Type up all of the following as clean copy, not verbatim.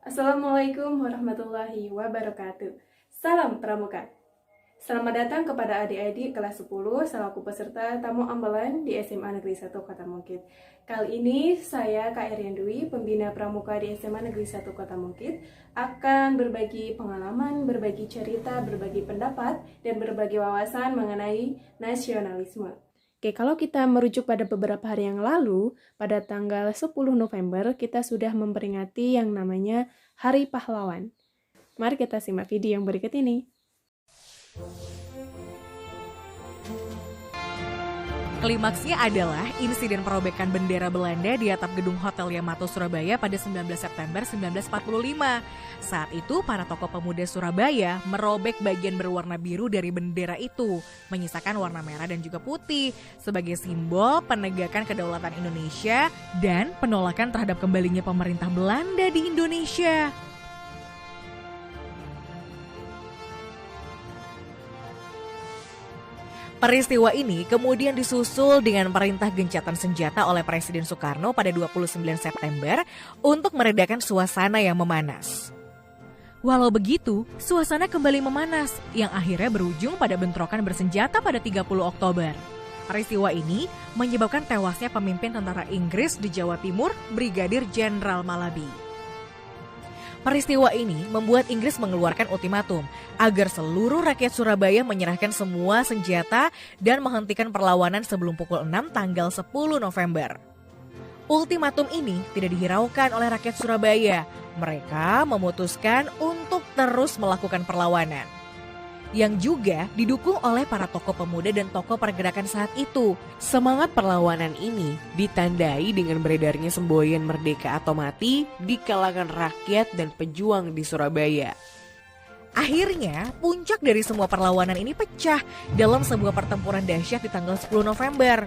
Assalamualaikum warahmatullahi wabarakatuh. Salam Pramuka. Selamat datang kepada adik-adik kelas 10 selaku peserta tamu ambalan di SMA Negeri 1 Kota Mungkit. Kali ini saya Kak Erian Dwi, pembina Pramuka di SMA Negeri 1 Kota Mungkit, akan berbagi pengalaman, berbagi cerita, berbagi pendapat, dan berbagi wawasan mengenai nasionalisme. Oke, kalau kita merujuk pada beberapa hari yang lalu, pada tanggal 10 November, kita sudah memperingati yang namanya Hari Pahlawan. Mari kita simak video yang berikut ini. Klimaksnya adalah insiden perobekan bendera Belanda di atap gedung Hotel Yamato Surabaya pada 19 September 1945. Saat itu, para tokoh pemuda Surabaya merobek bagian berwarna biru dari bendera itu, menyisakan warna merah dan juga putih sebagai simbol penegakan kedaulatan Indonesia dan penolakan terhadap kembalinya pemerintah Belanda di Indonesia. Peristiwa ini kemudian disusul dengan perintah gencatan senjata oleh Presiden Soekarno pada 29 September untuk meredakan suasana yang memanas. Walau begitu, suasana kembali memanas yang akhirnya berujung pada bentrokan bersenjata pada 30 Oktober. Peristiwa ini menyebabkan tewasnya pemimpin tentara Inggris di Jawa Timur, Brigadir Jenderal Malabi. Peristiwa ini membuat Inggris mengeluarkan ultimatum agar seluruh rakyat Surabaya menyerahkan semua senjata dan menghentikan perlawanan sebelum pukul 6 tanggal 10 November. Ultimatum ini tidak dihiraukan oleh rakyat Surabaya. Mereka memutuskan untuk terus melakukan perlawanan, yang juga didukung oleh para tokoh pemuda dan tokoh pergerakan saat itu. Semangat perlawanan ini ditandai dengan beredarnya semboyan merdeka atau mati di kalangan rakyat dan pejuang di Surabaya. Akhirnya, puncak dari semua perlawanan ini pecah dalam sebuah pertempuran dahsyat di tanggal 10 November.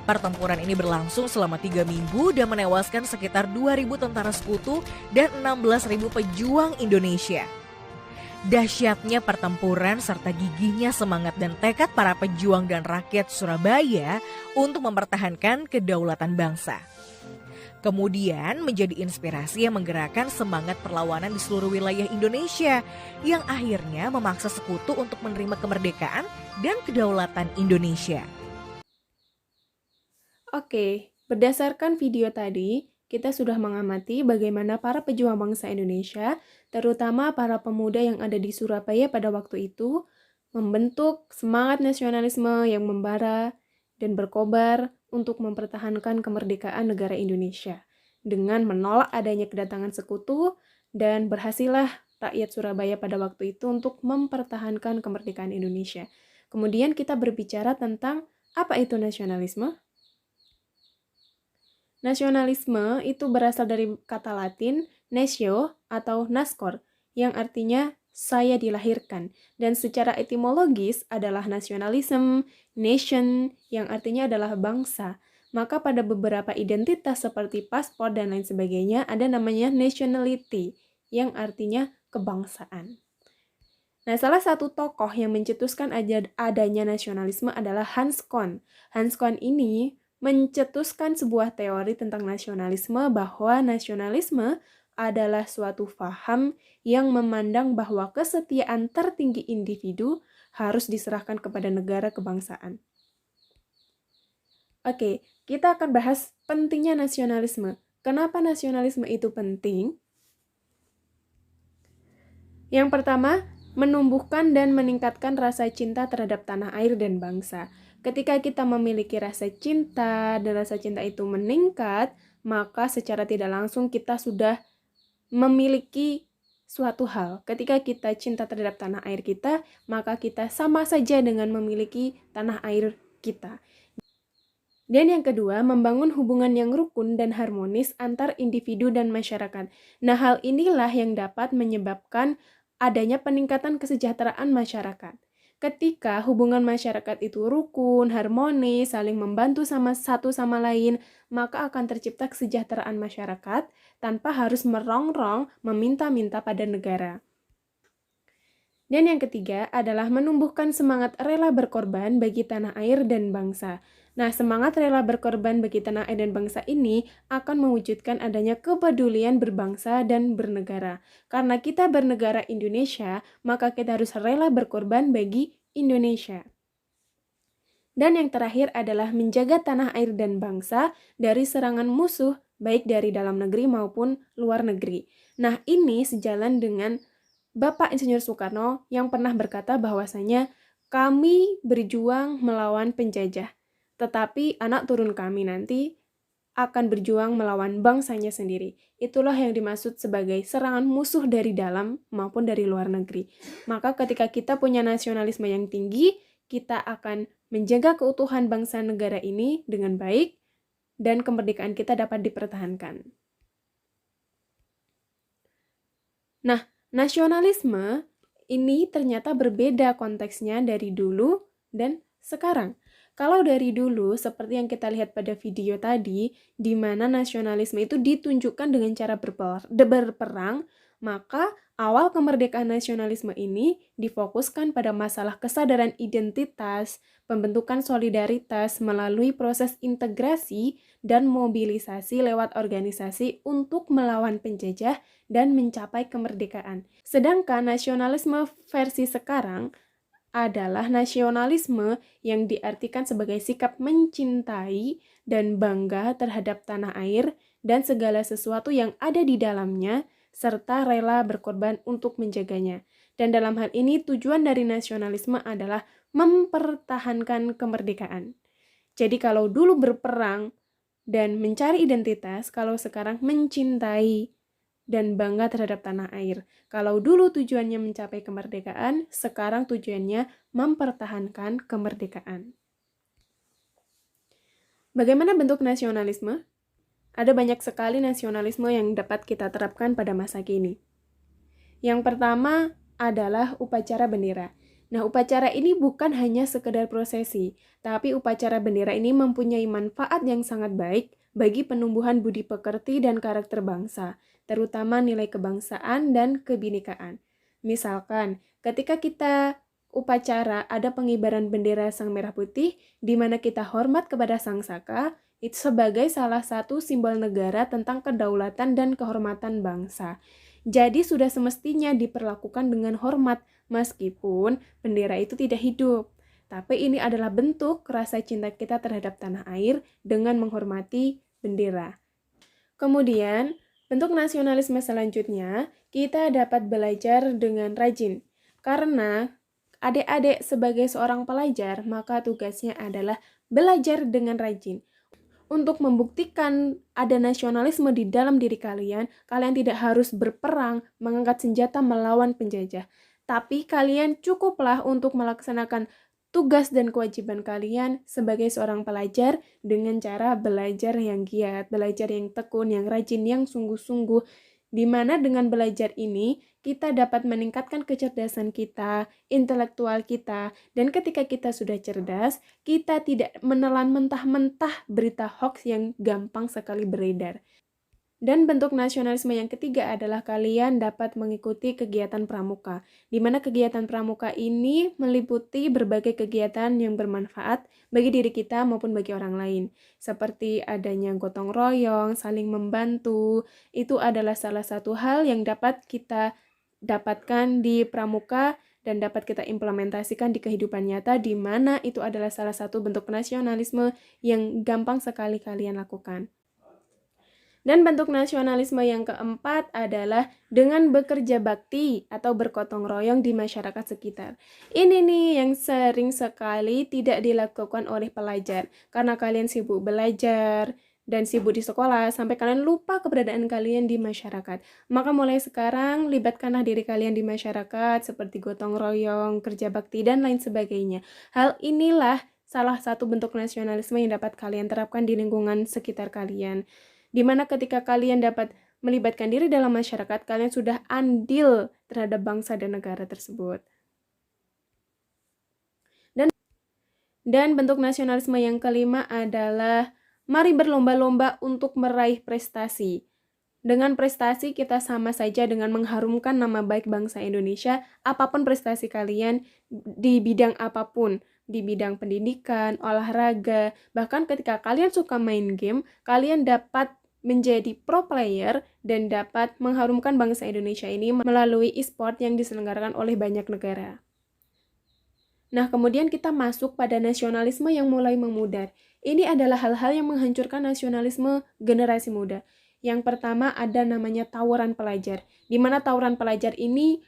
Pertempuran ini berlangsung selama 3 minggu dan menewaskan sekitar 2.000 tentara sekutu dan 16.000 pejuang Indonesia. Dahsyatnya pertempuran serta gigihnya semangat dan tekad para pejuang dan rakyat Surabaya untuk mempertahankan kedaulatan bangsa. Kemudian menjadi inspirasi yang menggerakkan semangat perlawanan di seluruh wilayah Indonesia yang akhirnya memaksa sekutu untuk menerima kemerdekaan dan kedaulatan Indonesia. Oke, berdasarkan video tadi, kita sudah mengamati bagaimana para pejuang bangsa Indonesia, terutama para pemuda yang ada di Surabaya pada waktu itu, membentuk semangat nasionalisme yang membara dan berkobar untuk mempertahankan kemerdekaan negara Indonesia dengan menolak adanya kedatangan sekutu, dan berhasillah rakyat Surabaya pada waktu itu untuk mempertahankan kemerdekaan Indonesia. Kemudian kita berbicara tentang apa itu nasionalisme. Nasionalisme itu berasal dari kata Latin natio atau nascor, yang artinya saya dilahirkan, dan secara etimologis adalah nasionalism, nation, yang artinya adalah bangsa. Maka pada beberapa identitas seperti paspor dan lain sebagainya ada namanya nationality, yang artinya kebangsaan. Nah, salah satu tokoh yang mencetuskan adanya nasionalisme adalah Hans Kohn. Hans Kohn ini mencetuskan sebuah teori tentang nasionalisme bahwa nasionalisme adalah suatu faham yang memandang bahwa kesetiaan tertinggi individu harus diserahkan kepada negara kebangsaan. Oke, kita akan bahas pentingnya nasionalisme. Kenapa nasionalisme itu penting? Yang pertama, menumbuhkan dan meningkatkan rasa cinta terhadap tanah air dan bangsa. Ketika kita memiliki rasa cinta dan rasa cinta itu meningkat, maka secara tidak langsung kita sudah memiliki suatu hal. Ketika kita cinta terhadap tanah air kita, maka kita sama saja dengan memiliki tanah air kita. Dan yang kedua, membangun hubungan yang rukun dan harmonis antar individu dan masyarakat. Nah, hal inilah yang dapat menyebabkan adanya peningkatan kesejahteraan masyarakat. Ketika hubungan masyarakat itu rukun, harmonis, saling membantu satu sama lain, maka akan tercipta kesejahteraan masyarakat tanpa harus merongrong meminta-minta pada negara. Dan yang ketiga adalah menumbuhkan semangat rela berkorban bagi tanah air dan bangsa. Nah, semangat rela berkorban bagi tanah air dan bangsa ini akan mewujudkan adanya kepedulian berbangsa dan bernegara. Karena kita bernegara Indonesia, maka kita harus rela berkorban bagi Indonesia. Dan yang terakhir adalah menjaga tanah air dan bangsa dari serangan musuh, baik dari dalam negeri maupun luar negeri. Nah, ini sejalan dengan Bapak Insinyur Soekarno yang pernah berkata bahwasanya kami berjuang melawan penjajah, tetapi anak turun kami nanti akan berjuang melawan bangsanya sendiri. Itulah yang dimaksud sebagai serangan musuh dari dalam maupun dari luar negeri. Maka ketika kita punya nasionalisme yang tinggi, kita akan menjaga keutuhan bangsa negara ini dengan baik dan kemerdekaan kita dapat dipertahankan. Nah, nasionalisme ini ternyata berbeda konteksnya dari dulu dan sekarang. Kalau dari dulu, seperti yang kita lihat pada video tadi, di mana nasionalisme itu ditunjukkan dengan cara berperang, maka awal kemerdekaan nasionalisme ini difokuskan pada masalah kesadaran identitas, pembentukan solidaritas melalui proses integrasi dan mobilisasi lewat organisasi untuk melawan penjajah dan mencapai kemerdekaan. Sedangkan nasionalisme versi sekarang adalah nasionalisme yang diartikan sebagai sikap mencintai dan bangga terhadap tanah air dan segala sesuatu yang ada di dalamnya, serta rela berkorban untuk menjaganya. Dan dalam hal ini tujuan dari nasionalisme adalah mempertahankan kemerdekaan. Jadi kalau dulu berperang dan mencari identitas, kalau sekarang mencintai dan bangga terhadap tanah air. Kalau dulu tujuannya mencapai kemerdekaan, sekarang tujuannya mempertahankan kemerdekaan. Bagaimana bentuk nasionalisme? Ada banyak sekali nasionalisme yang dapat kita terapkan pada masa kini. Yang pertama adalah upacara bendera. Nah, upacara ini bukan hanya sekedar prosesi, tapi upacara bendera ini mempunyai manfaat yang sangat baik bagi penumbuhan budi pekerti dan karakter bangsa, terutama nilai kebangsaan dan kebinekaan. Misalkan, ketika kita upacara ada pengibaran bendera Sang Merah Putih, di mana kita hormat kepada Sang Saka, itu sebagai salah satu simbol negara tentang kedaulatan dan kehormatan bangsa. Jadi sudah semestinya diperlakukan dengan hormat, meskipun bendera itu tidak hidup. Tapi ini adalah bentuk rasa cinta kita terhadap tanah air dengan menghormati bendera. Kemudian, bentuk nasionalisme selanjutnya, kita dapat belajar dengan rajin. Karena adik-adik sebagai seorang pelajar, maka tugasnya adalah belajar dengan rajin. Untuk membuktikan ada nasionalisme di dalam diri kalian, kalian tidak harus berperang, mengangkat senjata melawan penjajah. Tapi kalian cukuplah untuk melaksanakan tugas dan kewajiban kalian sebagai seorang pelajar dengan cara belajar yang giat, belajar yang tekun, yang rajin, yang sungguh-sungguh, di mana dengan belajar ini kita dapat meningkatkan kecerdasan kita, intelektual kita, dan ketika kita sudah cerdas, kita tidak menelan mentah-mentah berita hoax yang gampang sekali beredar. Dan bentuk nasionalisme yang ketiga adalah kalian dapat mengikuti kegiatan pramuka, di mana kegiatan pramuka ini meliputi berbagai kegiatan yang bermanfaat bagi diri kita maupun bagi orang lain, seperti adanya gotong royong, saling membantu. Itu adalah salah satu hal yang dapat kita dapatkan di pramuka dan dapat kita implementasikan di kehidupan nyata, di mana itu adalah salah satu bentuk nasionalisme yang gampang sekali kalian lakukan. Dan bentuk nasionalisme yang keempat adalah dengan bekerja bakti atau bergotong royong di masyarakat sekitar. Ini nih yang sering sekali tidak dilakukan oleh pelajar karena kalian sibuk belajar dan sibuk di sekolah sampai kalian lupa keberadaan kalian di masyarakat. Maka mulai sekarang libatkanlah diri kalian di masyarakat seperti gotong royong, kerja bakti, dan lain sebagainya. Hal inilah salah satu bentuk nasionalisme yang dapat kalian terapkan di lingkungan sekitar kalian. Di mana ketika kalian dapat melibatkan diri dalam masyarakat, kalian sudah andil terhadap bangsa dan negara tersebut. Dan bentuk nasionalisme yang kelima adalah mari berlomba-lomba untuk meraih prestasi. Dengan prestasi kita sama saja dengan mengharumkan nama baik bangsa Indonesia, apapun prestasi kalian di bidang apapun. di bidang pendidikan, olahraga, bahkan ketika kalian suka main game, kalian dapat menjadi pro player dan dapat mengharumkan bangsa Indonesia ini melalui e-sport yang diselenggarakan oleh banyak negara. Nah, kemudian kita masuk pada nasionalisme yang mulai memudar. Ini adalah hal-hal yang menghancurkan nasionalisme generasi muda. Yang pertama ada namanya tawuran pelajar, di mana tawuran pelajar ini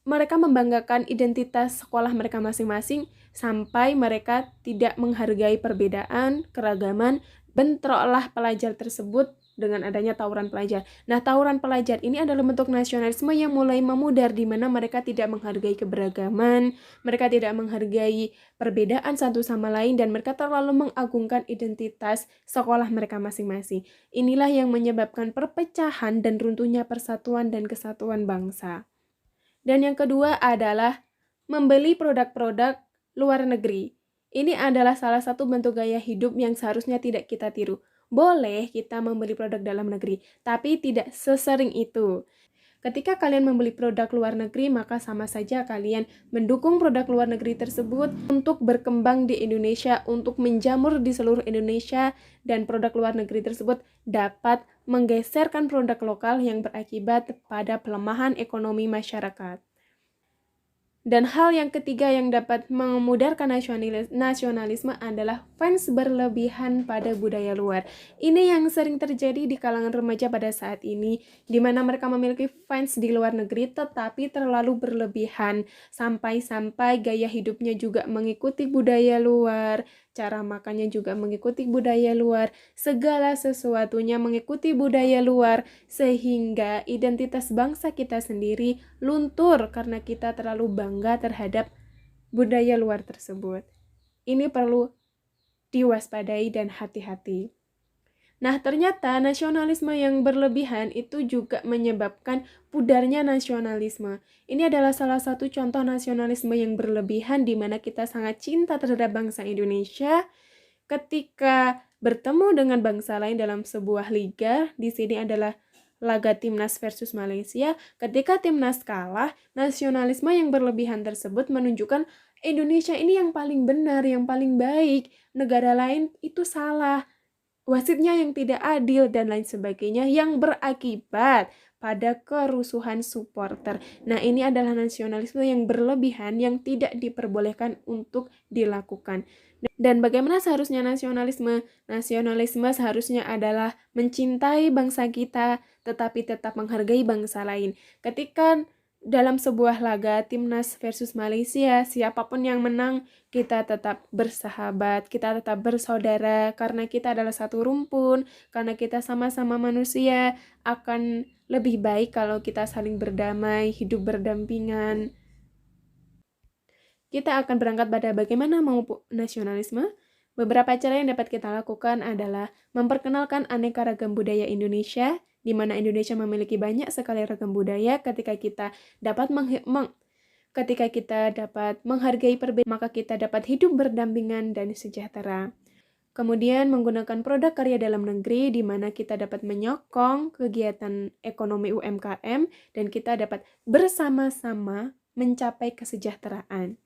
mereka membanggakan identitas sekolah mereka masing-masing sampai mereka tidak menghargai perbedaan, keragaman, bentroklah pelajar tersebut dengan adanya tawuran pelajar. Nah, tawuran pelajar ini adalah bentuk nasionalisme yang mulai memudar di mana mereka tidak menghargai keberagaman, mereka tidak menghargai perbedaan satu sama lain, dan mereka terlalu mengagungkan identitas sekolah mereka masing-masing. Inilah yang menyebabkan perpecahan dan runtuhnya persatuan dan kesatuan bangsa. Dan yang kedua adalah membeli produk-produk luar negeri. Ini adalah salah satu bentuk gaya hidup yang seharusnya tidak kita tiru. Boleh kita membeli produk dalam negeri, tapi tidak sesering itu. Ketika kalian membeli produk luar negeri, maka sama saja kalian mendukung produk luar negeri tersebut untuk berkembang di Indonesia, untuk menjamur di seluruh Indonesia, dan produk luar negeri tersebut dapat menggeserkan produk lokal yang berakibat pada pelemahan ekonomi masyarakat. Dan hal yang ketiga yang dapat memudarkan nasionalisme adalah fans berlebihan pada budaya luar. Ini yang sering terjadi di kalangan remaja pada saat ini, di mana mereka memiliki fans di luar negeri tetapi terlalu berlebihan, sampai-sampai gaya hidupnya juga mengikuti budaya luar, cara makannya juga mengikuti budaya luar, segala sesuatunya mengikuti budaya luar, sehingga identitas bangsa kita sendiri luntur karena kita terlalu bangga terhadap budaya luar tersebut. Ini perlu diwaspadai dan hati-hati. Nah, ternyata nasionalisme yang berlebihan itu juga menyebabkan pudarnya nasionalisme. Ini adalah salah satu contoh nasionalisme yang berlebihan di mana kita sangat cinta terhadap bangsa Indonesia. Ketika bertemu dengan bangsa lain dalam sebuah liga, di sini adalah laga Timnas versus Malaysia. Ketika Timnas kalah, nasionalisme yang berlebihan tersebut menunjukkan Indonesia ini yang paling benar, yang paling baik. Negara lain itu salah. Wasitnya yang tidak adil dan lain sebagainya yang berakibat pada kerusuhan supporter. Nah, ini adalah nasionalisme yang berlebihan yang tidak diperbolehkan untuk dilakukan. Dan bagaimana seharusnya nasionalisme? Nasionalisme seharusnya adalah mencintai bangsa kita tetapi tetap menghargai bangsa lain. Ketika dalam sebuah laga Timnas versus Malaysia, siapapun yang menang, kita tetap bersahabat, kita tetap bersaudara, karena kita adalah satu rumpun, karena kita sama-sama manusia, akan lebih baik kalau kita saling berdamai, hidup berdampingan. Kita akan berangkat pada bagaimana memupuk nasionalisme. Beberapa cara yang dapat kita lakukan adalah memperkenalkan aneka ragam budaya Indonesia, di mana Indonesia memiliki banyak sekali ragam budaya. Ketika kita dapat menghargai perbedaan, maka kita dapat hidup berdampingan dan sejahtera. Kemudian menggunakan produk karya dalam negeri, di mana kita dapat menyokong kegiatan ekonomi UMKM dan kita dapat bersama-sama mencapai kesejahteraan.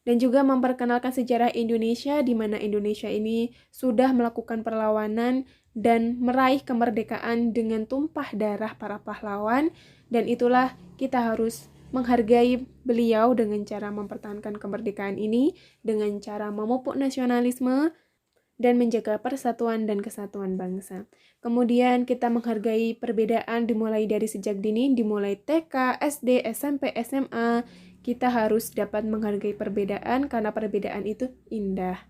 Dan juga memperkenalkan sejarah Indonesia, di mana Indonesia ini sudah melakukan perlawanan dan meraih kemerdekaan dengan tumpah darah para pahlawan, dan itulah kita harus menghargai beliau dengan cara mempertahankan kemerdekaan ini, dengan cara memupuk nasionalisme dan menjaga persatuan dan kesatuan bangsa. Kemudian kita menghargai perbedaan dimulai dari sejak dini, dimulai TK, SD, SMP, SMA. Kita harus dapat menghargai perbedaan karena perbedaan itu indah.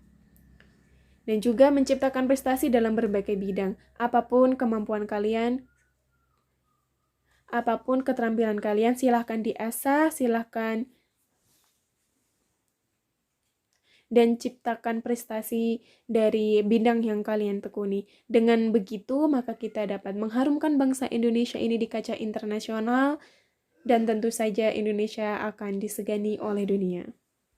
Dan juga menciptakan prestasi dalam berbagai bidang. Apapun kemampuan kalian, apapun keterampilan kalian, silahkan diasah, silahkan dan ciptakan prestasi dari bidang yang kalian tekuni. Dengan begitu, maka kita dapat mengharumkan bangsa Indonesia ini di kancah internasional, dan tentu saja Indonesia akan disegani oleh dunia.